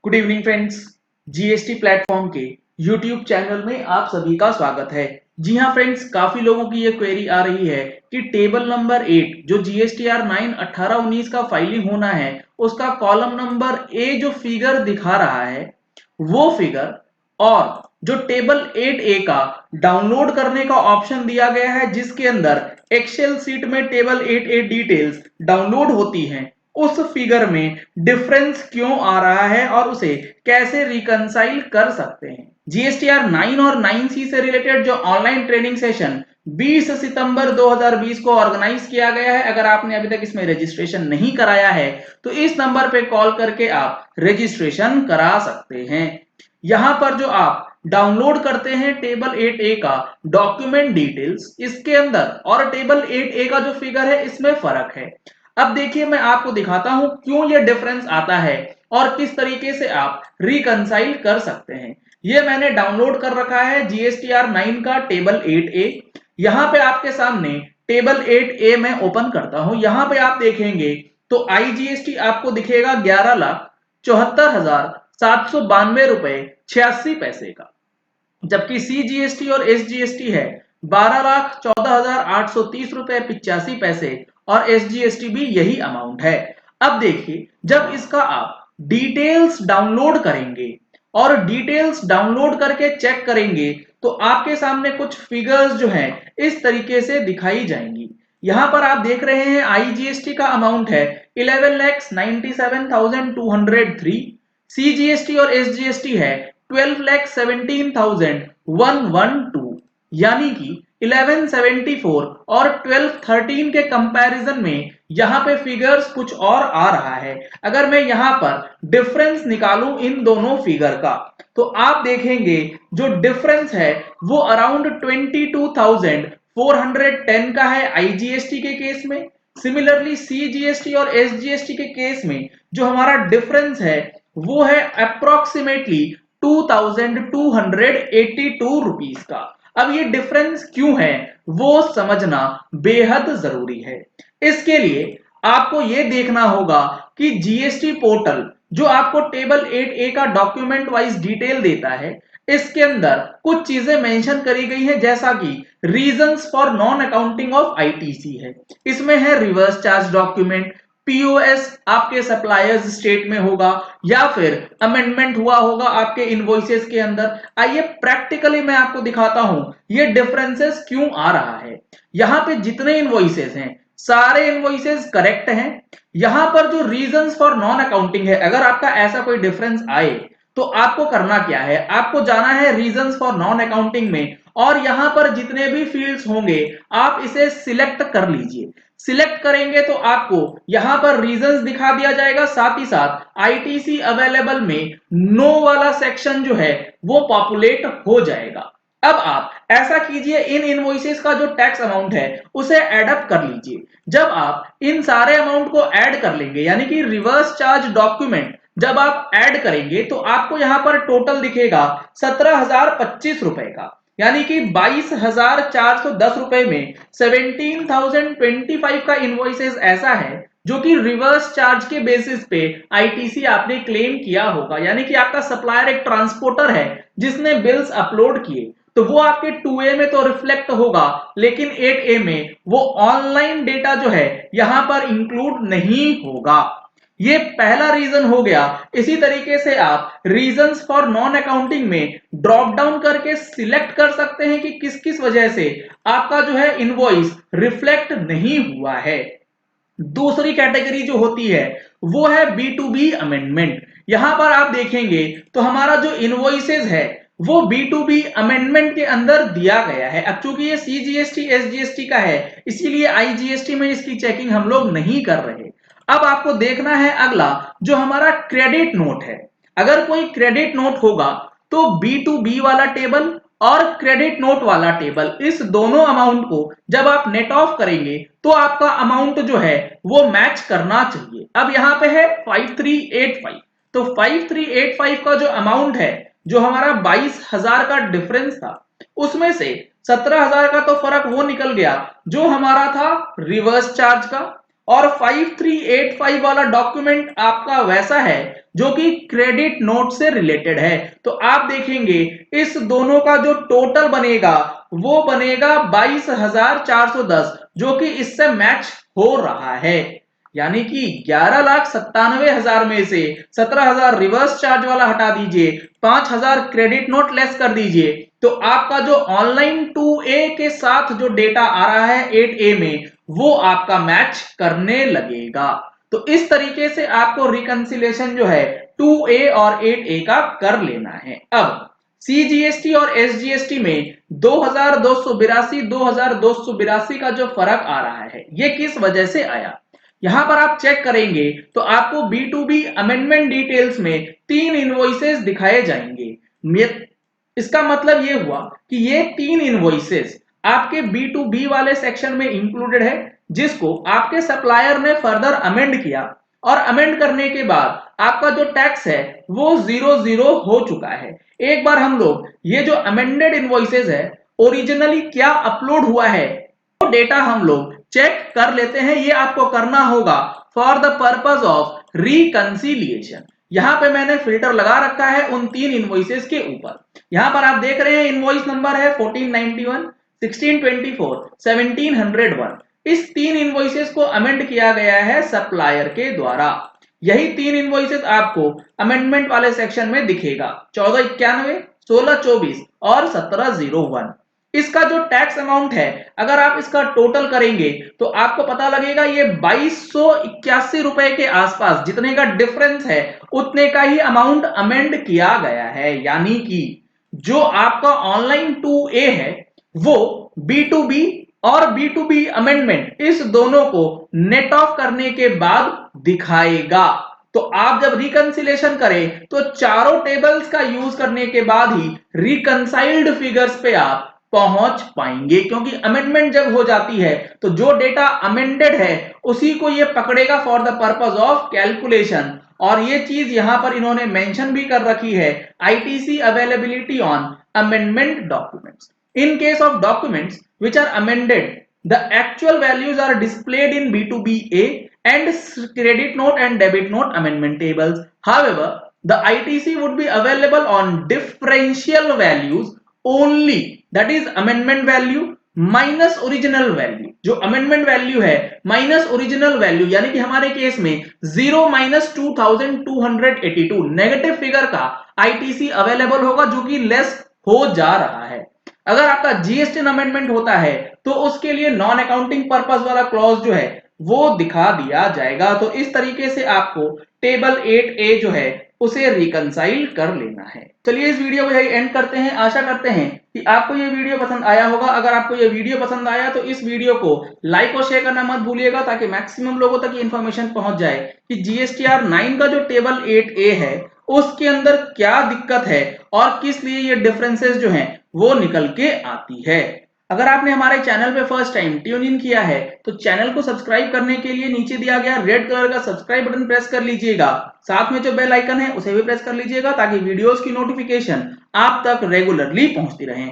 Good evening friends. GST platform के YouTube channel में आप सभी का स्वागत है। जी हाँ फ्रेंड्स, काफी लोगों की ये क्वेरी आ रही है कि टेबल नंबर 8 जो जीएसटीआर 9 18-19 का फाइलिंग होना है, उसका कॉलम नंबर ए जो फिगर दिखा रहा है वो फिगर और जो टेबल 8A का डाउनलोड करने का ऑप्शन दिया गया है जिसके अंदर एक्सेल सीट में टेबल 8A डिटेल्स डाउनलोड होती हैं, उस फिगर में डिफरेंस क्यों आ रहा है और उसे कैसे रिकंसाइल कर सकते हैं। जीएसटीआर 9 और 9C से रिलेटेड जो ऑनलाइन ट्रेनिंग सेशन 20 सितंबर 2020 को ऑर्गेनाइज किया गया है, अगर आपने अभी तक इसमें रजिस्ट्रेशन नहीं कराया है तो इस नंबर पे कॉल करके आप रजिस्ट्रेशन करा सकते हैं। यहां पर जो आप डाउनलोड करते हैं टेबल 8A का डॉक्यूमेंट डिटेल्स, इसके अंदर और टेबल 8A का जो फिगर है इसमें फर्क है। अब देखिए मैं आपको दिखाता हूं क्यों ये डिफरेंस आता है और किस तरीके से आप रिकंसाइल कर सकते हैं। ये मैंने डाउनलोड कर रखा है जीएसटीआर 9 का टेबल 8A। यहां पे आपके सामने टेबल 8A में ओपन करता हूं, यहां पे आप देखेंगे तो आईजीएसटी आपको दिखेगा 11,74,792 रुपए 86 पैसे का, जबकि सीजीएसटी और एसजीएसटी है 12,14,830 रुपए 85 पैसे और एसजीएसटी भी यही अमाउंट है। अब देखिए जब इसका आप डिटेल्स डाउनलोड करेंगे और डिटेल्स डाउनलोड करके चेक करेंगे तो आपके सामने कुछ फिगर्स जो हैं इस तरीके से दिखाई जाएंगी। यहां पर आप देख रहे हैं आईजीएसटी का अमाउंट है 11,97,203, सीजीएसटी और एसजीएसटी है 12,17,112, यानी कि 1174 और 1213 के कंपैरिजन में यहां पे फिगर्स कुछ और आ रहा है। अगर मैं यहां पर डिफरेंस निकालूं इन दोनों फिगर का तो आप देखेंगे जो डिफरेंस है वो अराउंड 22,410 का है आईजीएसटी के केस में। सिमिलरली सीजीएसटी और एसजीएसटी के केस में जो हमारा डिफरेंस है वो है अप्रोक्सीमेटली 2282 रुपीस का। अब ये डिफरेंस क्यों है वो समझना बेहद जरूरी है। इसके लिए आपको ये देखना होगा कि जीएसटी पोर्टल जो आपको टेबल 8A का डॉक्यूमेंट वाइज डिटेल देता है, इसके अंदर कुछ चीजें मेंशन करी गई हैं, जैसा कि reasons for non accounting of ITC है, इसमें है रिवर्स चार्ज डॉक्यूमेंट, पीओएस आपके सप्लायर्स स्टेट में होगा या फिर अमेंडमेंट हुआ होगा आपके इनवॉइसेस के अंदर। आइए प्रैक्टिकली मैं आपको दिखाता हूं ये डिफरेंसेस क्यों आ रहा है। यहां पे जितने इनवॉइसेस हैं सारे इनवॉइसेस करेक्ट हैं। यहां पर जो रीजंस फॉर नॉन अकाउंटिंग है, अगर आपका ऐसा कोई डिफरेंस आए तो आपको करना क्या है, आपको जाना है रीजंस फॉर नॉन अकाउंटिंग में और यहां पर जितने भी फील्ड्स होंगे आप इसे सिलेक्ट कर लीजिए। सिलेक्ट करेंगे तो आपको यहां पर रीजंस दिखा दिया जाएगा, साथ ही साथ आईटीसी अवेलेबल में नो वाला सेक्शन जो है वो पॉपुलेट हो जाएगा। अब आप ऐसा कीजिए, इन इनवॉइसेस का जो टैक्स अमाउंट है उसे एड अप कर लीजिए। जब आप इन सारे अमाउंट को ऐड कर लेंगे यानी कि रिवर्स चार्ज डॉक्यूमेंट जब आप ऐड करेंगे तो आपको यहां पर टोटल दिखेगा 17,025 रुपए का, यानी कि 22,410 रुपए में 17,025 का इनवॉइसेस ऐसा है जो कि रिवर्स चार्ज के बेसिस पे आईटीसी आपने क्लेम किया होगा, यानी कि आपका सप्लायर एक ट्रांसपोर्टर है जिसने बिल्स अपलोड किए तो वो आपके 2A में तो रिफ्लेक्ट होगा, लेकिन 8A में वो ऑनलाइन डेटा जो है यहां पर इंक्लूड नहीं होगा। ये पहला रीजन हो गया। इसी तरीके से आप रीजंस फॉर नॉन अकाउंटिंग में ड्रॉप डाउन करके सिलेक्ट कर सकते हैं कि किस किस वजह से आपका जो है इनवॉइस रिफ्लेक्ट नहीं हुआ है। दूसरी कैटेगरी जो होती है वो है B2B अमेंडमेंट। यहां पर आप देखेंगे तो हमारा जो इनवॉइसेस है वो B2B अमेंडमेंट के अंदर दिया गया है। अब चूंकि ये सीजीएसटी एसजीएसटी का है इसीलिए आईजीएसटी में इसकी चेकिंग हम लोग नहीं कर रहे। अब आपको देखना है अगला जो हमारा क्रेडिट नोट है। अगर कोई क्रेडिट नोट होगा तो B2B वाला टेबल और क्रेडिट नोट वाला टेबल, इस दोनों अमाउंट को जब आप नेट ऑफ करेंगे तो आपका अमाउंट जो है वो मैच करना चाहिए। अब यहां पे है 5385, तो 5385 का जो अमाउंट है, जो हमारा 22,000 का डिफरेंस था, उसमें से 17,000 का तो फर्क वो निकल गया जो हमारा था रिवर्स चार्ज का, और 5385 वाला डॉक्यूमेंट आपका वैसा है जो कि क्रेडिट नोट से रिलेटेड है। तो आप देखेंगे इस दोनों का जो टोटल बनेगा वो बनेगा 22,410, जो कि इससे मैच हो रहा है। यानी कि 11,97,000 में से 17,000 रिवर्स चार्ज वाला हटा दीजिए, 5,000 क्रेडिट नोट लेस कर दीजिए, तो आपका जो ऑनलाइन 2A के साथ जो डेटा आ रहा है 8A में, वो आपका मैच करने लगेगा। तो इस तरीके से आपको रिकंसिलेशन जो है 2A और 8A का कर लेना है। अब CGST और SGST में 2282 का जो फर्क आ रहा है, ये किस वजह से आया? यहां पर आप चेक करेंगे तो आपको B2B अमेंडमेंट डिटेल्स में 3 इनवॉइसेस दिखाए जाएंगे। इसका मतलब ये हुआ कि ये 3 इनवॉइसेस आपके B2B वाले सेक्शन में इंक्लूडेड है, जिसको आपके सप्लायर ने फर्दर अमेंड किया, और अमेंड करने के बाद आपका जो टैक्स है वो 0 हो चुका है। एक बार हम लोग ये जो अमेंडेड इनवॉइसेस है ओरिजिनली क्या अपलोड हुआ है वो डेटा हम लोग चेक कर लेते हैं। ये आपको करना होगा for the purpose of reconciliation. यहां पे मैंने फिल्टर लगा रखा है उन 3 इनवॉइसेस के ऊपर। यहां पर आप देख रहे हैं इनवॉइस नंबर है 1491, 1624, 1701। इस 3 इनवॉइसेस को अमेंड किया गया है सप्लायर के द्वारा। यही 3 इनवॉइसेस आपको अमेंडमेंट वाले सेक्शन में दिखेगा, 1491, 1624 और 1701। इसका जो टैक्स अमाउंट है अगर आप इसका टोटल करेंगे तो आपको पता लगेगा ये 2281 रुपए के आसपास जितने का डिफरेंस है उतने का ही अमाउंट अमेंड किया गया है। यानी कि जो आपका ऑनलाइन 2A है वो B2B और B2B अमेंडमेंट इस दोनों को नेट ऑफ करने के बाद दिखाएगा। तो आप जब रिकंसिलेशन करें तो चारों टेबल्स का यूज करने के बाद ही रिकंसाइल्ड फिगर्स पे आप पहुंच पाएंगे, क्योंकि अमेंडमेंट जब हो जाती है तो जो डेटा अमेंडेड है उसी को ये पकड़ेगा for the purpose of calculation. और ये चीज यहां पर इन्होंने मेंशन भी कर रखी है, ITC availability on amendment documents. In case of documents which are amended, the actual values are displayed in B2BA and credit note and debit note amendment tables. However, the ITC would be available on differential values only, that is amendment value minus original value. जो amendment value है minus original value, यानी कि हमारे case में 0 minus 2282 negative figure का ITC available होगा, जो कि लेस हो जा रहा है। अगर आपका जीएसटी अमेंडमेंट होता है तो उसके लिए नॉन अकाउंटिंग पर्पस वाला क्लॉज जो है वो दिखा दिया जाएगा। तो इस तरीके से आपको टेबल 8A जो है उसे रिकंसाइल कर लेना है। चलिए इस वीडियो को यही एंड करते हैं। आशा करते हैं कि आपको ये वीडियो पसंद आया होगा। अगर आपको ये वीडियो पसंद आया तो इस वीडियो को लाइक और शेयर करना मत भूलिएगा, ताकि मैक्सिमम लोगों तक इंफॉर्मेशन पहुंच जाए कि जीएसटीआर 9 का जो टेबल 8A है उसके अंदर क्या दिक्कत है और किस लिए ये डिफरेंसेस जो हैं वो निकल के आती है। अगर आपने हमारे चैनल पे फर्स्ट टाइम ट्यून इन किया है तो चैनल को सब्सक्राइब करने के लिए नीचे दिया गया रेड कलर का सब्सक्राइब बटन प्रेस कर लीजिएगा। साथ में जो बेल आइकन है उसे भी प्रेस कर लीजिएगा, ताकि वीडियोस की नोटिफिकेशन आप तक रेगुलरली पहुंचती रहे।